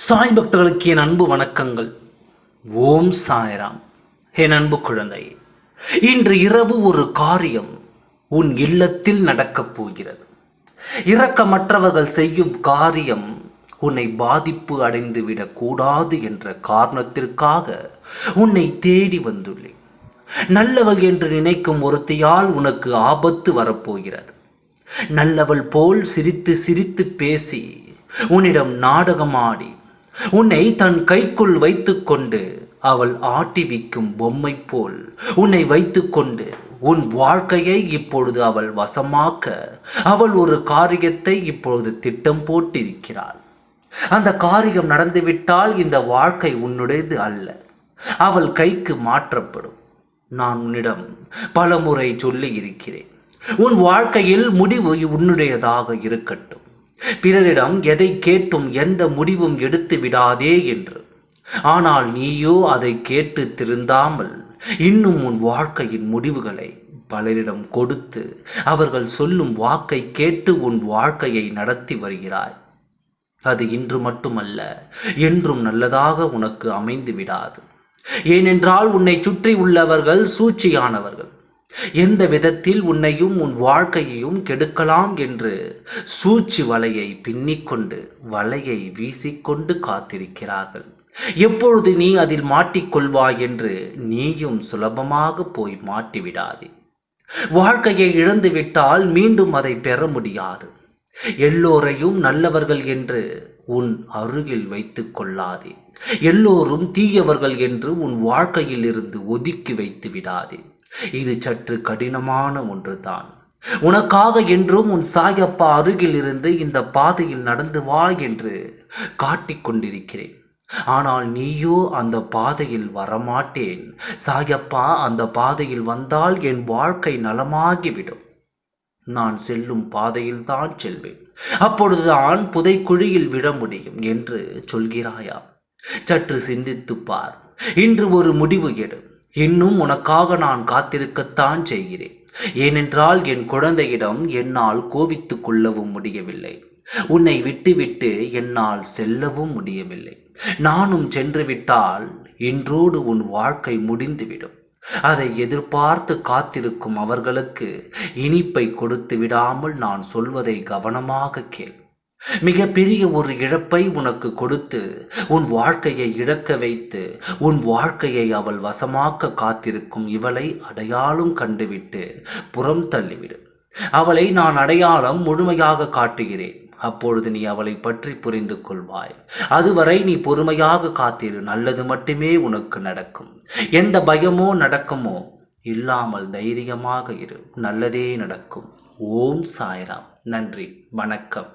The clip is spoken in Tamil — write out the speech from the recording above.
சாய் பக்தர்களுக்கு என் அன்பு வணக்கங்கள். ஓம் சாய்ராம். என் அன்பு குழந்தை, இன்று இரவு ஒரு காரியம் உன் இல்லத்தில் நடக்கப் போகிறது. இரக்கமற்றவர்கள் செய்யும் காரியம் உன்னை பாதிப்பு அடைந்து விடக்கூடாது என்ற காரணத்திற்காக உன்னை தேடி வந்துள்ளேன். நல்லவள் என்று நினைக்கும் ஒருத்தியால் உனக்கு ஆபத்து வரப்போகிறது. நல்லவள் போல் சிரித்து சிரித்து பேசி உன்னிடம் நாடகமாடி உன்னை தன் கைக்குள் வைத்துக்கொண்டு அவள் ஆட்டிவிக்கும் பொம்மை போல் உன்னை வைத்துக்கொண்டு உன் வாழ்க்கையை இப்பொழுது அவள் வசமாக்க அவள் ஒரு காரியத்தை இப்பொழுது திட்டம் போட்டிருக்கிறாள். அந்த காரியம் நடந்துவிட்டால் இந்த வாழ்க்கை உன்னுடையது அல்ல, அவள் கைக்கு மாற்றப்படும். நான் உன்னிடம் பலமுறை சொல்லி இருக்கிறேன், உன் வாழ்க்கையில் முடிவு உன்னுடையதாக இருக்கட்டும். பிறரிடம் எதை கேட்டும் எந்த முடிவும் எடுத்து விடாதே என்று. ஆனால் நீயோ அதை கேட்டு திருந்தாமல் இன்னும் உன் வாழ்க்கையின் முடிவுகளை பலரிடம் கொடுத்து அவர்கள் சொல்லும் வாக்கை கேட்டு உன் வாழ்க்கையை நடத்தி வருகிறாய். அது இன்று மட்டுமல்ல, என்றும் நல்லதாக உனக்கு அமைந்து விடாது. ஏனென்றால் உன்னை சுற்றி உள்ளவர்கள் சூழ்ச்சியானவர்கள். எந்த விதத்தில் உன்னையும் உன் வாழ்க்கையையும் கெடுக்கலாம் என்று சூழ்ச்சி வலையை பின்னிக்கொண்டு வலையை வீசிக்கொண்டு காத்திருக்கிறார்கள். எப்பொழுது நீ அதில் மாட்டிக்கொள்வாய் என்று நீயும் சுலபமாக போய் மாட்டிவிடாதே. வாழ்க்கையை இழந்துவிட்டால் மீண்டும் அதை பெற முடியாது. எல்லோரையும் நல்லவர்கள் என்று உன் அருகில் வைத்து கொள்ளாதே. எல்லோரும் தீயவர்கள் என்று உன் வாழ்க்கையில் இருந்து ஒதுக்கி வைத்து விடாதே. இது சற்று கடினமான ஒன்றுதான். உனக்காக என்றும் உன் சாயப்பா அருகில் இருந்து இந்த பாதையில் நடந்து வா என்று காட்டிக் கொண்டிருக்கிறேன். ஆனால் நீயோ அந்த பாதையில் வரமாட்டேன், சாயப்பா அந்த பாதையில் வந்தால் என் வாழ்க்கை நலமாகிவிடும், நான் செல்லும் பாதையில் தான் செல்வேன், அப்பொழுதுதான் புதைக்குழியில் விழ முடியும் என்று சொல்கிறாயா? சற்று சிந்தித்துப் பார். இன்று ஒரு முடிவு எடு. இன்னும் உனக்காக நான் காத்திருக்கத்தான் செய்கிறேன். ஏனென்றால் என் குழந்தையிடம் என்னால் கோபித்து கொள்ளவும் முடியவில்லை. உன்னை விட்டுவிட்டு என்னால் செல்லவும் முடியவில்லை. நானும் சென்று விட்டால் இன்றோடு உன் வாழ்க்கை முடிந்துவிடும். அதை எதிர்பார்த்து காத்திருக்கும் அவர்களுக்கு இனிப்பை கொடுத்து விடாமல் நான் சொல்வதை கவனமாக கேள். மிக பெரிய ஒரு இழப்பை உனக்கு கொடுத்து உன் வாழ்க்கையை இழக்க வைத்து உன் வாழ்க்கையை அவள் வசமாக்க காத்திருக்கும் இவளை அடையாளம் கண்டுவிட்டு புறம் தள்ளிவிடு. அவளை நான் அடையாளம் முழுமையாக காட்டுகிறேன். அப்பொழுது நீ அவளை பற்றி புரிந்து கொள்வாய். அதுவரை நீ பொறுமையாக காத்திரு. நல்லது மட்டுமே உனக்கு நடக்கும். எந்த பயமோ நடக்குமோ இல்லாமல் தைரியமாக இரு. நல்லதே நடக்கும். ஓம் சாய்ராம். நன்றி, வணக்கம்.